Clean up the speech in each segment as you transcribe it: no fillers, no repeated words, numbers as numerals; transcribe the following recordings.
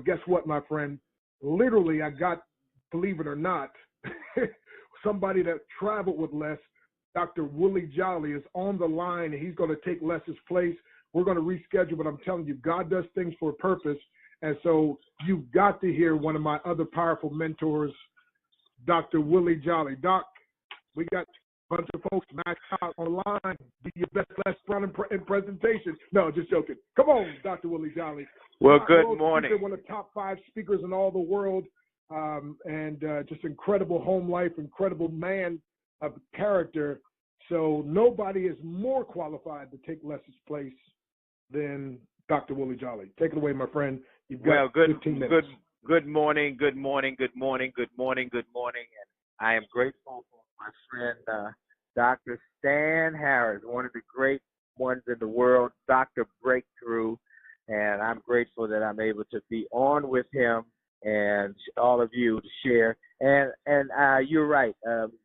Guess what, my friend? Literally, I got, believe it or not, somebody that traveled with Les, Dr. Willie Jolley, is on the line, and he's going to take Les's place. We're going to reschedule, but I'm telling you, God does things for a purpose. And so you've got to hear one of my other powerful mentors, Dr. Willie Jolley. Doc, we got a bunch of folks maxed out online. Do your best last run in presentation. No, just joking. Come on, Dr. Willie Jolley. Well, good morning. Speaker, one of the top 5 speakers in all the world, and just incredible home life, incredible man of character. So nobody is more qualified to take Les's place than Dr. Willie Jolley. Take it away, my friend. You've got 15 minutes. Good morning. And I am grateful for my friend, Dr. Stan Harris, one of the great ones in the world, Dr. Breakthrough. And I'm grateful that I'm able to be on with him and all of you to share. And you're right.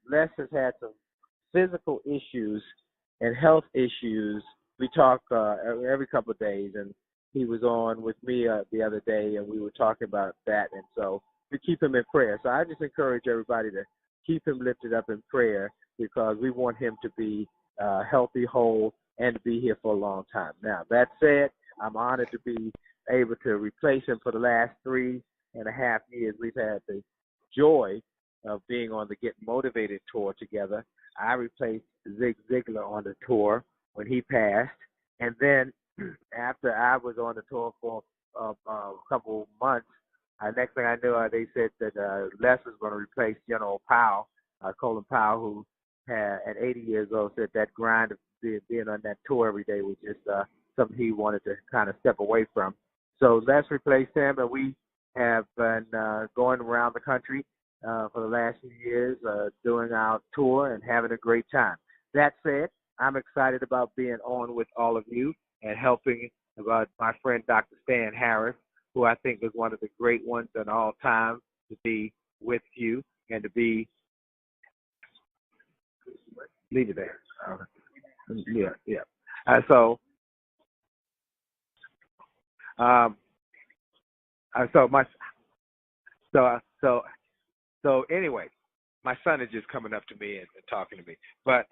Les has had some physical issues and health issues. We talk every couple of days, and he was on with me the other day, and we were talking about that. And so we keep him in prayer. So I just encourage everybody to keep him lifted up in prayer, because we want him to be healthy, whole, and to be here for a long time. Now, that said, I'm honored to be able to replace him for the last 3.5 years. We've had the joy of being on the Get Motivated tour together. I replaced Zig Ziglar on the tour when he passed. And then after I was on the tour for a couple months, next thing I knew, they said that Les was going to replace General Powell, Colin Powell, who at 80 years old said that grind of being on that tour every day was just something he wanted to kind of step away from. So Les replaced him, and we have been going around the country for the last few years, doing our tour and having a great time. That said, I'm excited about being on with all of you and helping about my friend Dr. Stan Harris, who I think is one of the great ones in all time, to be with you and to be leave it there. Yeah. So anyway, my son is just coming up to me and talking to me. But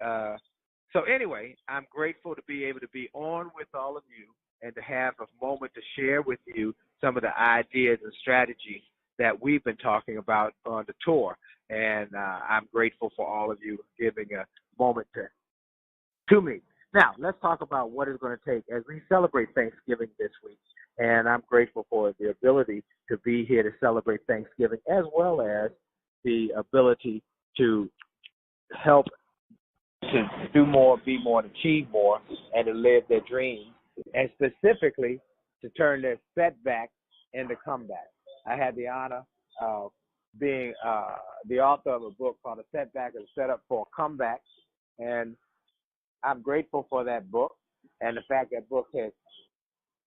so anyway, I'm grateful to be able to be on with all of you and to have a moment to share with you some of the ideas and strategies that we've been talking about on the tour. And I'm grateful for all of you giving a moment to me. Now, let's talk about what it's going to take as we celebrate Thanksgiving this week. And I'm grateful for the ability to be here to celebrate Thanksgiving, as well as the ability to help to do more, be more, and achieve more, and to live their dreams, and specifically to turn their setback into comeback. I had the honor of being the author of a book called A Setback is Set Up for a Comeback, and I'm grateful for that book and the fact that book has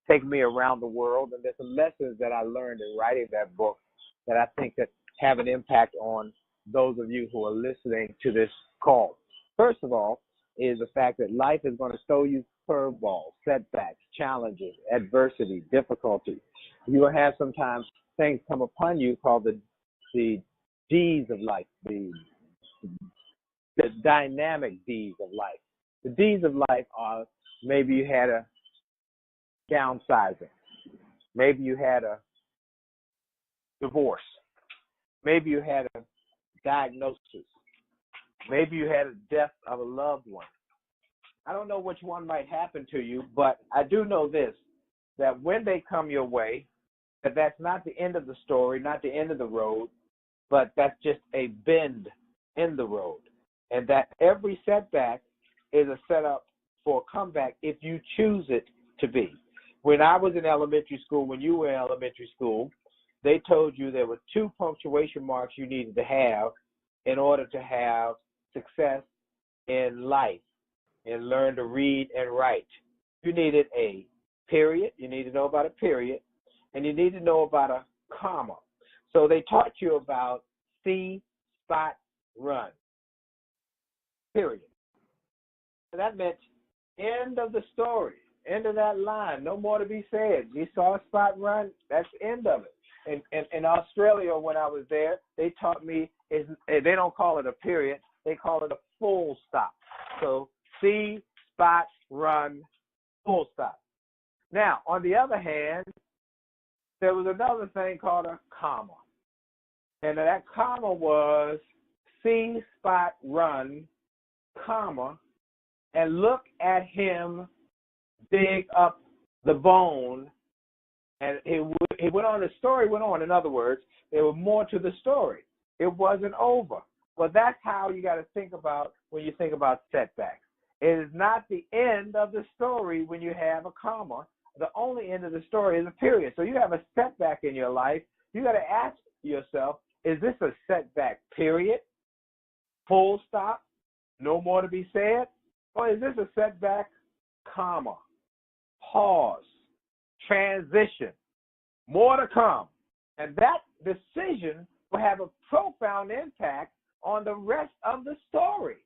taken me around the world, and there's some lessons that I learned in writing that book that I think that have an impact on those of you who are listening to this call. First of all is the fact that life is going to throw you curveballs, setbacks, challenges, adversity, difficulty. You will have sometimes things come upon you called the D's of life, the dynamic D's of life. The D's of life are maybe you had a downsizing, maybe you had a divorce, maybe you had a diagnosis, maybe you had a death of a loved one. I don't know which one might happen to you, but I do know this, that when they come your way, that's not the end of the story, not the end of the road, but that's just a bend in the road. And that every setback is a setup for a comeback if you choose it to be. When I was in elementary school, when you were in elementary school, they told you there were 2 punctuation marks you needed to have in order to have success in life and learn to read and write. You needed a period, you need to know about a period, and you need to know about a comma. So they taught you about see, spot, run, period. So that meant end of the story, end of that line, no more to be said. You saw a spot run, that's the end of it. in Australia when I was there, they taught me they don't call it a period, they call it a full stop. So see, spot, run, full stop. Now, on the other hand, there was another thing called a comma. And that comma was see, spot, run, comma, and look at him dig up the bone. And it went on, the story went on. In other words, there was more to the story. It wasn't over. Well, that's how you got to think about when you think about setbacks. It is not the end of the story when you have a comma. The only end of the story is a period. So you have a setback in your life. You got to ask yourself, is this a setback period? Full stop? No more to be said? Or is this a setback, comma, pause, transition, more to come? And that decision will have a profound impact on the rest of the story.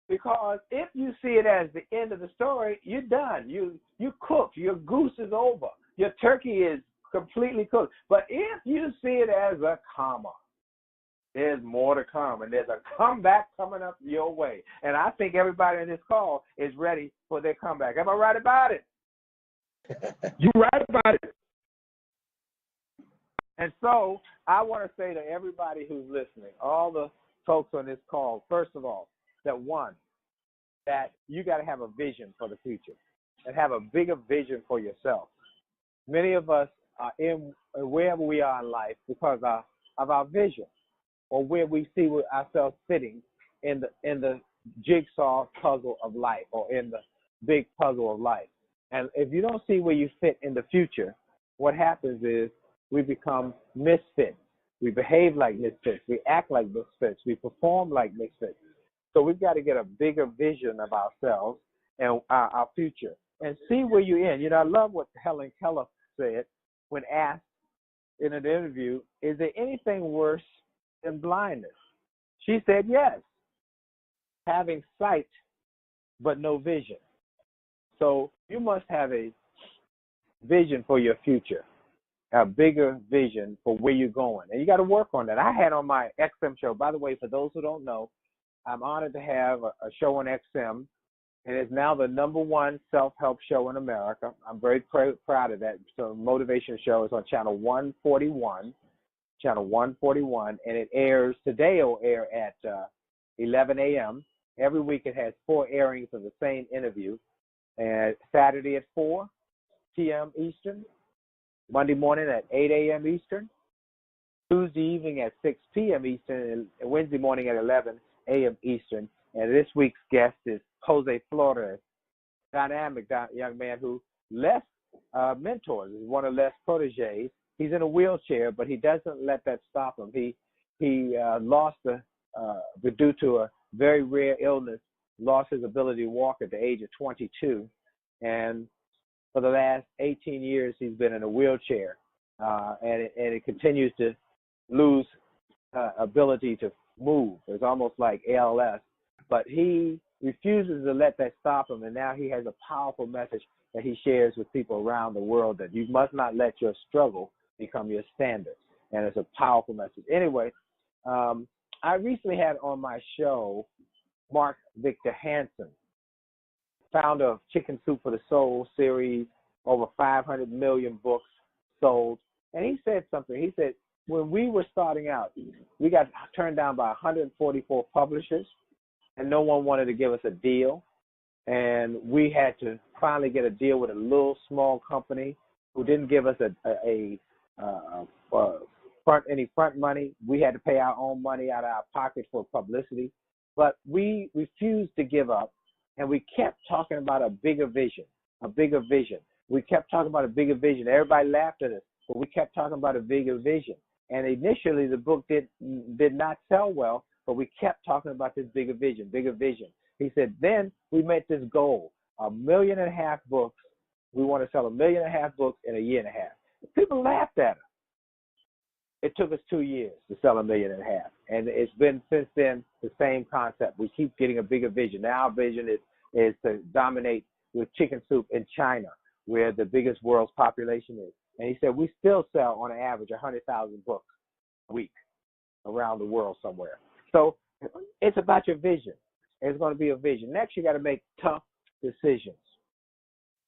Because if you see it as the end of the story, you're done. You cooked. Your goose is over. Your turkey is completely cooked. But if you see it as a comma, there's more to come, and there's a comeback coming up your way. And I think everybody in this call is ready for their comeback. Am I right about it? You're right about it. And so I want to say to everybody who's listening, all the folks on this call, first of all, that you got to have a vision for the future and have a bigger vision for yourself. Many of us are in wherever we are in life because of our vision, or where we see ourselves fitting in the jigsaw puzzle of life, or in the big puzzle of life. And if you don't see where you fit in the future, what happens is we become misfits. We behave like misfits. We act like misfits. We perform like misfits. So we've got to get a bigger vision of ourselves and our future and see where you're in. You know, I love what Helen Keller said when asked in an interview, is there anything worse than blindness? She said yes, having sight but no vision. So you must have a vision for your future, a bigger vision for where you're going. And you got to work on that. I had on my XM show, by the way, for those who don't know, I'm honored to have a show on XM, and it's now the #1 self-help show in America. I'm very proud of that. So Motivation Show is on channel 141, and it airs, today it'll air at 11 a.m. Every week it has 4 airings of the same interview, and Saturday at 4 p.m. Eastern, Monday morning at 8 a.m. Eastern, Tuesday evening at 6 p.m. Eastern, and Wednesday morning at 11 a.m. Eastern. And this week's guest is Jose Flores, dynamic young man who Les mentors, is one of Les' proteges. He's in a wheelchair, but he doesn't let that stop him. He lost due to a very rare illness, lost his ability to walk at the age of 22, and for the last 18 years he's been in a wheelchair, and it continues to lose ability to move. It's almost like ALS, but he refuses to let that stop him, and now he has a powerful message that he shares with people around the world, that you must not let your struggle become your standard, and it's a powerful message. Anyway, I recently had on my show Mark Victor Hansen, founder of Chicken Soup for the Soul series, over 500 million books sold, and he said something. He said, when we were starting out, we got turned down by 144 publishers, and no one wanted to give us a deal. And we had to finally get a deal with a little small company who didn't give us any front money. We had to pay our own money out of our pocket for publicity. But we refused to give up, and we kept talking about a bigger vision, a bigger vision. We kept talking about a bigger vision. Everybody laughed at us, but we kept talking about a bigger vision. And initially, the book did not sell well, but we kept talking about this bigger vision, bigger vision. He said, then we met this goal, 1.5 million books. We want to sell 1.5 million books in a year and a half. People laughed at us. It took us 2 years to sell 1.5 million. And it's been since then the same concept. We keep getting a bigger vision. Now our vision is to dominate with chicken soup in China, where the biggest world's population is. And he said we still sell on an average 100,000 books a week around the world somewhere. So it's about your vision. It's going to be a vision. Next, you got to make tough decisions.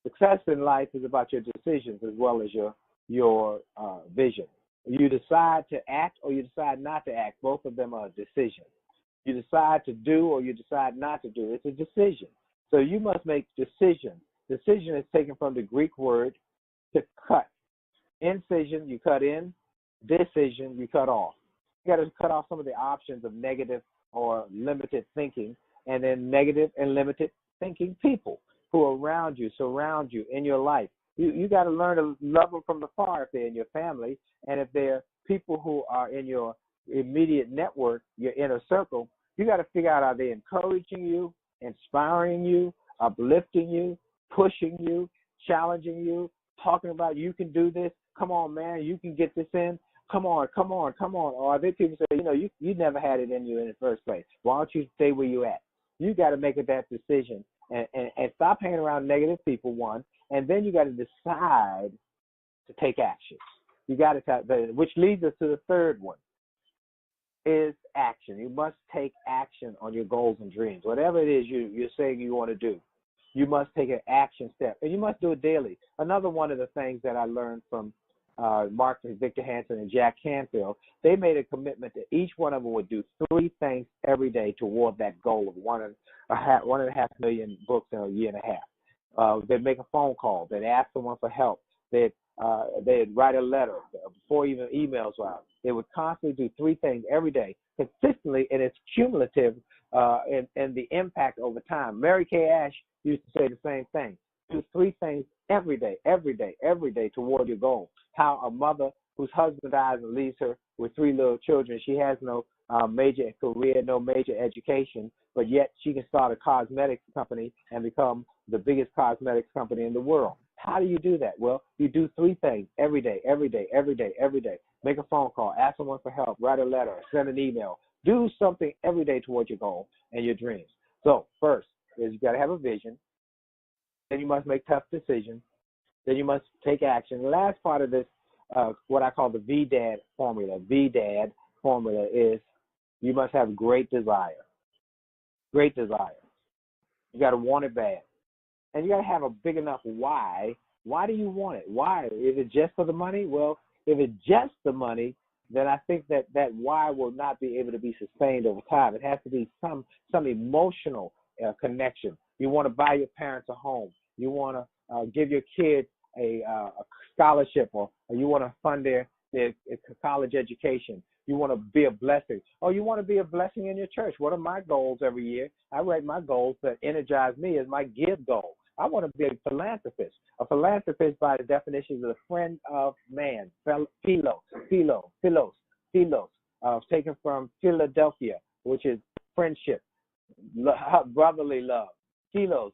Success in life is about your decisions as well as your vision. You decide to act or you decide not to act. Both of them are decisions. You decide to do or you decide not to do. It's a decision. So you must make decisions. Decision is taken from the Greek word to cut. Incision, you cut in. Decision, you cut off. You got to cut off some of the options of negative or limited thinking, and then negative and limited thinking people who are around you, surround you in your life. You got to learn to love them from afar if they're in your family, and if they're people who are in your immediate network, your inner circle, you got to figure out, are they encouraging you, inspiring you, uplifting you, pushing you, challenging you, talking about you can do this, come on, man, you can get this in, come on. Or are there people say, you never had it in you in the first place. Why don't you stay where you at? You got to make that decision and stop hanging around negative people, one, and then you got to decide to take action. You got to, which leads us to the third one, is action. You must take action on your goals and dreams. Whatever it is you're saying you want to do, you must take an action step, and you must do it daily. Another one of the things that I learned from Mark and Victor Hansen and Jack Canfield, they made a commitment that each one of them would do 3 things every day toward that goal of 1.5 million books in a year and a half. They'd make a phone call. They'd ask someone for help. They'd write a letter before even emails were out. They would constantly do 3 things every day consistently, and it's cumulative and the impact over time. Mary Kay Ash used to say the same thing. Do 3 things every day toward your goal. How a mother whose husband dies and leaves her with 3 little children, she has no major career, no major education, but yet she can start a cosmetics company and become the biggest cosmetics company in the world. How do you do that? Well, you do 3 things every day. Make a phone call, ask someone for help, write a letter, send an email. Do something every day towards your goal and your dreams. So first is you got to have a vision. Then you must make tough decisions. Then you must take action. The last part of this, what I call the VDAD formula. VDAD formula is you must have great desire. Great desire. You got to want it bad. And you got to have a big enough why. Why do you want it? Why? Is it just for the money? Well, if it's just the money, then I think that why will not be able to be sustained over time. It has to be some emotional connection. You want to buy your parents a home. You want to give your kids a scholarship, or you want to fund their college education. You want to be a blessing. Or you want to be a blessing in your church. One of my goals every year, I write my goals that energize me as my give goal. I want to be a philanthropist. A philanthropist, by the definition, is a friend of man. Philos, taken from Philadelphia, which is friendship, brotherly love. Philos,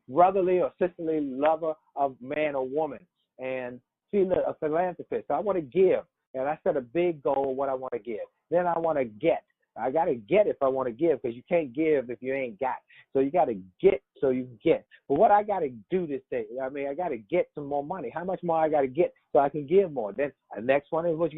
brotherly or sisterly lover of man or woman. And a philanthropist. So I want to give. And I set a big goal of what I want to give. Then I want to get. I got to get if I want to give, because you can't give if you ain't got. So you got to get so you can get. But what I got to do this day, I got to get some more money. How much more I got to get so I can give more? Then the next one is what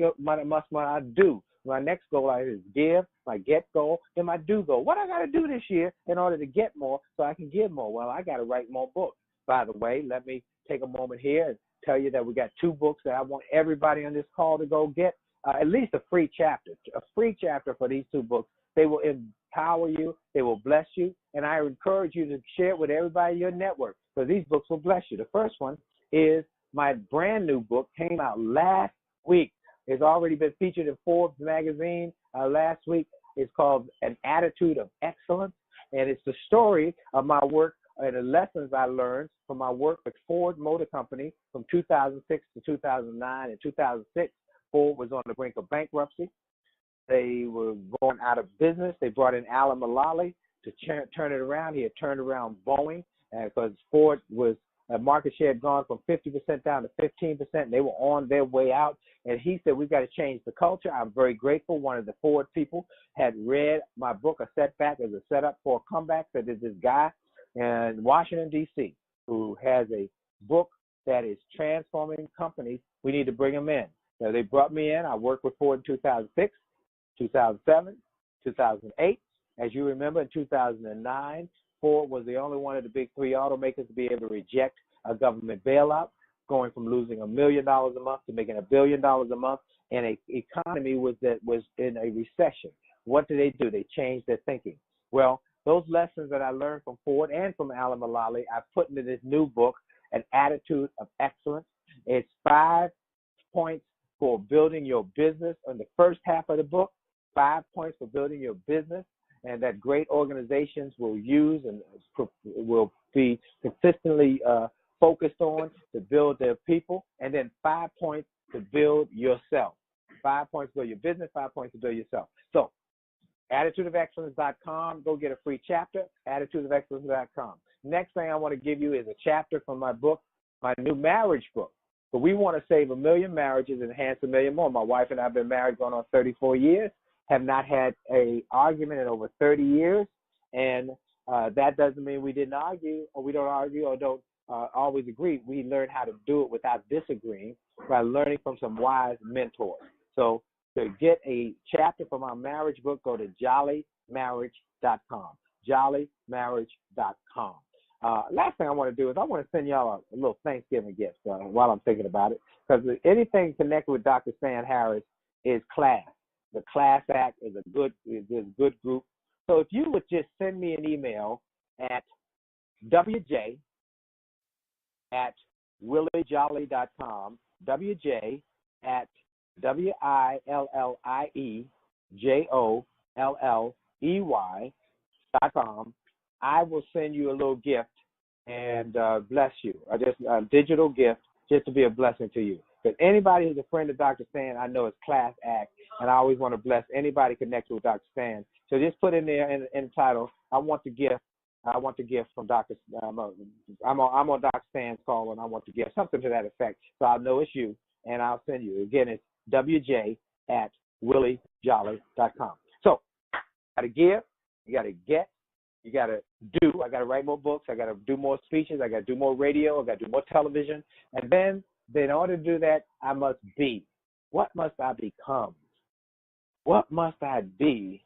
I do. My next goal is give, my get goal, then my do goal. What I got to do this year in order to get more so I can give more? Well, I got to write more books. By the way, let me take a moment here and tell you that we got 2 books that I want everybody on this call to go get. At least a free chapter for these 2 books. They will empower you. They will bless you. And I encourage you to share it with everybody in your network, because these books will bless you. The first one is my brand new book, came out last week. It's already been featured in Forbes magazine last week. It's called An Attitude of Excellence. And it's the story of my work and the lessons I learned from my work with Ford Motor Company from 2006 to 2009. In 2006, Ford was on the brink of bankruptcy. They were going out of business. They brought in Alan Mulally to turn it around. He had turned around Boeing because Ford was market share had gone from 50% down to 15%. And they were on their way out. And he said, we've got to change the culture. I'm very grateful. One of the Ford people had read my book, A Setback as a Setup for a Comeback. So there's this guy in Washington, D.C., who has a book that is transforming companies, we need to bring them in. Now, they brought me in. I worked with Ford in 2006, 2007, 2008. As you remember, in 2009, Ford was the only one of the big three automakers to be able to reject a government bailout, going from losing $1 million a month to making $1 billion a month, and an economy was in a recession. What did they do? They changed their thinking. Well, those lessons that I learned from Ford and from Alan Mulally, I've put into this new book, An Attitude of Excellence. It's 5 points for building your business. In the first half of the book, 5 points for building your business, and that great organizations will use and will be consistently focused on to build their people, and then 5 points to build yourself. 5 points to build your business, 5 points to build yourself. So, attitudeofexcellence.com, go get a free chapter, attitudeofexcellence.com. Next thing I want to give you is a chapter from my book, my new marriage book. But we want to save 1 million marriages and enhance 1 million more. My wife and I have been married going on 34 years, have not had an argument in over 30 years, and that doesn't mean we didn't argue, or we don't argue, or don't always agree. We learn how to do it without disagreeing by learning from some wise mentors. So to get a chapter from our marriage book, go to jollymarriage.com, jollymarriage.com. Last thing I want to do is I want to send y'all a little Thanksgiving gift while I'm thinking about it, because anything connected with Dr. Stan Harris is class. The Class Act is a good group. So if you would just send me an email at wj@williejolly.com, wj@WILLIEJOLLEY.com, I will send you a little gift and bless you. Just a digital gift just to be a blessing to you. Because anybody who's a friend of Dr. Stan, I know it's Class Act, and I always want to bless anybody connected with Dr. Stan. So just put in there in the title, I want the gift. I want the gift from Dr. I'm on Dr. Stan's call, and I want the gift, something to that effect. So I'll know it's you, and I'll send you. Again, it's wj@williejolly.com. So, got to give, you got to get, you got to do. I got to write more books. I got to do more speeches. I got to do more radio. I got to do more television. And then in order to do that, I must be. What must I become? What must I be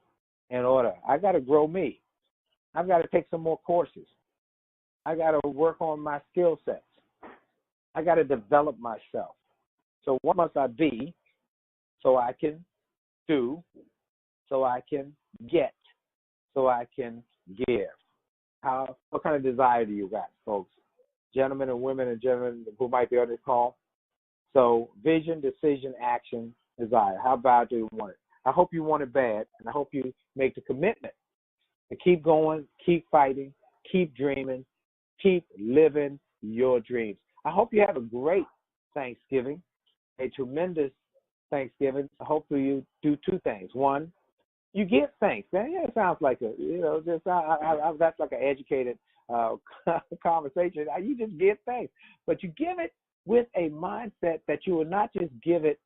in order? I got to grow me. I've got to take some more courses. I got to work on my skill sets. I got to develop myself. So what must I be so I can do, so I can get, so I can give? What kind of desire do you got, folks? Gentlemen and women and gentlemen who might be on this call. So vision, decision, action, desire. How bad do you want it? I hope you want it bad, and I hope you make the commitment to keep going, keep fighting, keep dreaming, keep living your dreams. I hope you have a great Thanksgiving, a tremendous Thanksgiving. Hopefully you do 2 things. One, you give thanks. Yeah, it sounds like that's like an educated conversation. You just give thanks, but you give it with a mindset that you will not just give it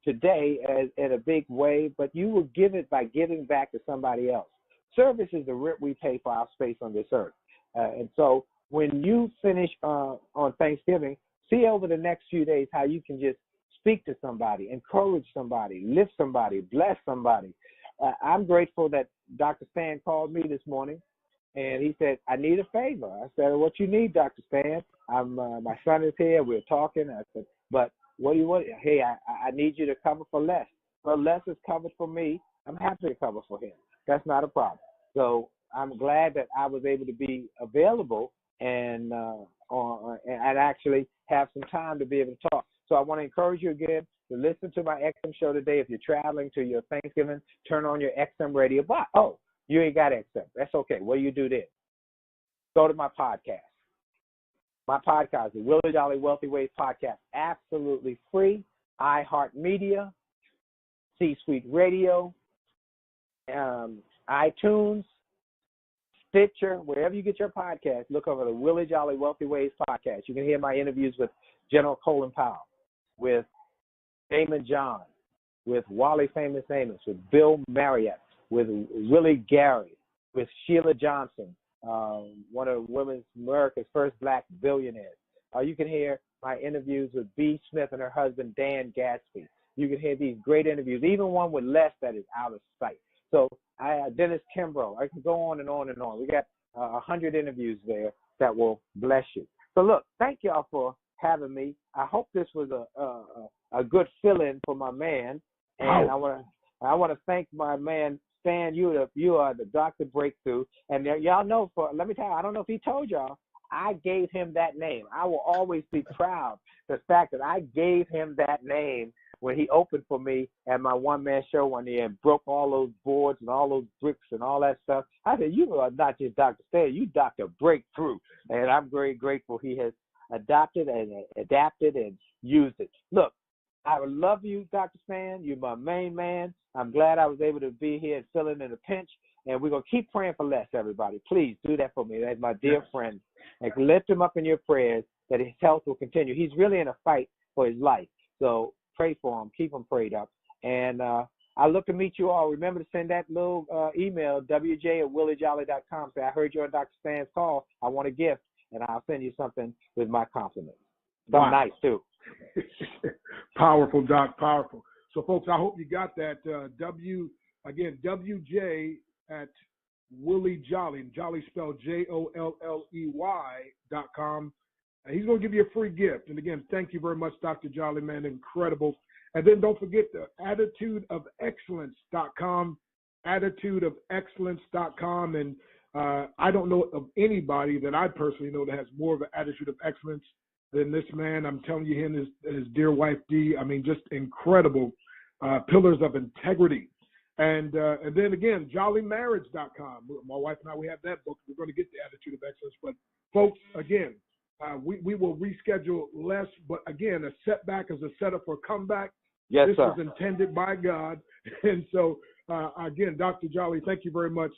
today as in a big way, but you will give it by giving back to somebody else. Service is the rent we pay for our space on this earth. And so when you finish on Thanksgiving, see over the next few days how you can just speak to somebody, encourage somebody, lift somebody, bless somebody. I'm grateful that Dr. Stan called me this morning, and he said, I need a favor. I said, what you need, Dr. Stan? My son is here. We're talking. I said, but what do you want? Hey, I need you to cover for Les. Well, Les is covered for me. I'm happy to cover for him. That's not a problem. So I'm glad that I was able to be available and actually have some time to be able to talk. So I want to encourage you again to listen to my XM show today. If you're traveling to your Thanksgiving, turn on your XM radio. But, you ain't got XM. That's okay. What do you do then? Go to my podcast. My podcast, the Willie Jolley Wealthy Ways Podcast, absolutely free. iHeartMedia, C-Suite Radio, iTunes, Stitcher, wherever you get your podcast, look over the Willie Jolley Wealthy Ways Podcast. You can hear my interviews with General Colin Powell, with Damon John, with Wally Famous Amos, with Bill Marriott, with Willie Gary, with Sheila Johnson, one of Women's America's first black billionaires. or you can hear my interviews with B. Smith and her husband, Dan Gatsby. You can hear these great interviews, even one with Les that is out of sight. So Dennis Kimbrough, I can go on and on and on. We got 100 interviews there that will bless you. So look, thank y'all for having me. I hope this was a good fill-in for my man, and I want to thank my man Stan. You are the Dr. Breakthrough, and y'all know. Let me tell you, I don't know if he told y'all, I gave him that name. I will always be proud the fact that I gave him that name when he opened for me at my one-man show one year and broke all those boards and all those bricks and all that stuff. I said, you are not just Dr. Stan, you Dr. Breakthrough. And I'm very grateful he has adopted and adapted and used it. Look, I love you, Dr. Stan. You're my main man. I'm glad I was able to be here and fill in a pinch. And we're going to keep praying for Les, everybody. Please do that for me. That's my dear friend. And lift him up in your prayers that his health will continue. He's really in a fight for his life. So pray for him. Keep him prayed up. And I look to meet you all. Remember to send that little email, wj@williejolly.com. Say, I heard you on Dr. Stan's call. I want a gift. And I'll send you something with my compliments. Something nice, too. Powerful, Doc, powerful. So, folks, I hope you got that. WJ at Willie Jolley, Jolley spelled JOLLEY.com. And he's going to give you a free gift. And, again, thank you very much, Dr. Jolley, man, incredible. And then don't forget the attitudeofexcellence.com, attitudeofexcellence.com. And I don't know of anybody that I personally know that has more of an attitude of excellence than this man. I'm telling you, him and his dear wife, Dee, I mean, just incredible pillars of integrity. And then, again, jollymarriage.com. My wife and I, we have that book. We're going to get the attitude of excellence. But, folks, again, we will reschedule less. But, again, a setback is a setup for a comeback. Yes, this sir. was intended by God. And so, again, Dr. Jolley, thank you very much.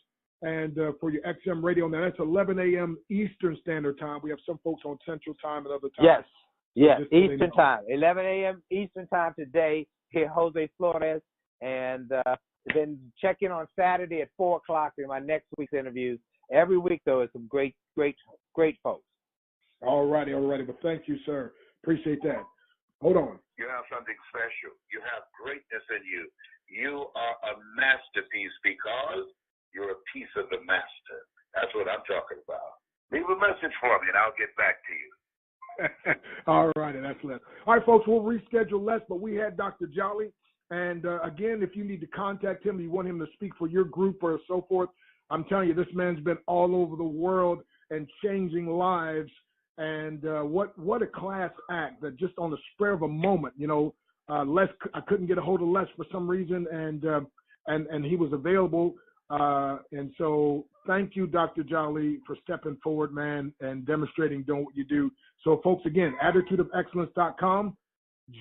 And for your XM radio, now that's 11 a.m. Eastern Standard Time. We have some folks on Central Time and other times. Yes, Eastern Time. 11 a.m. Eastern Time today. Here, Jose Flores. And then check in on Saturday at 4 o'clock in my next week's interviews. Every week, though, is some great folks. All righty. Well, thank you, sir. Appreciate that. Hold on. You have something special. You have greatness in you. You are a masterpiece because you're a piece of the master. That's what I'm talking about. Leave a message for me, and I'll get back to you. All righty, that's Les. All right, folks, we'll reschedule Les, but we had Dr. Jolley. And, again, if you need to contact him, you want him to speak for your group or so forth, I'm telling you, this man's been all over the world and changing lives. And what a class act that just on the spur of a moment, Les, I couldn't get a hold of Les for some reason, and he was available. And so thank you, Dr. Jolley, for stepping forward, man, and demonstrating doing what you do. So, folks, again, attitudeofexcellence.com,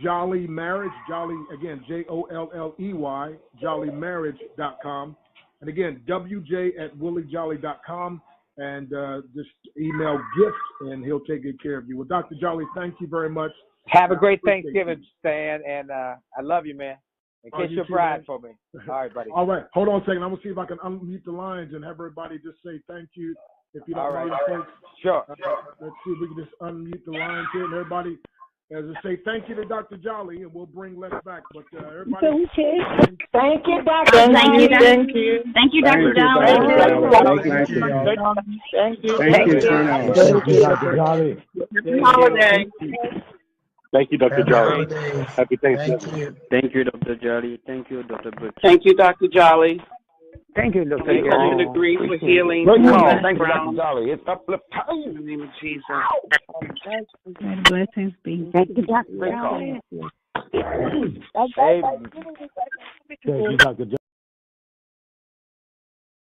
Jolley Marriage, Jolley, again, JOLLEY, jollymarriage.com. And, again, WJ@williejolly.com. And just email gift, and he'll take good care of you. Well, Dr. Jolley, thank you very much. Have a great Thanksgiving, Stan, and I love you, man. And kiss your bride for me. All right, buddy. All right. Hold on a second. I'm going to see if I can unmute the lines and have everybody just say thank you. If you don't mind, folks. Sure. Let's see if we can just unmute the lines here. And everybody, as I say, thank you to Dr. Jolley, and we'll bring Les back. But everybody. Okay. Thank you, Dr. Jolley. Thank you, Dr. Jolley. Thank you, Dr. Jolley. Happy Thanksgiving. Thank you, Dr. Jolley. Thank you, Dr. Brooks. Thank you, Dr. Jolley. Thank you, Dr. We Jolley. all agree for healing. Thank you, Dr. Jolley. It's uplift time. In the name of Jesus. Blessings be. Thank you, Dr. Jolley. Thank you, Dr. Jolley.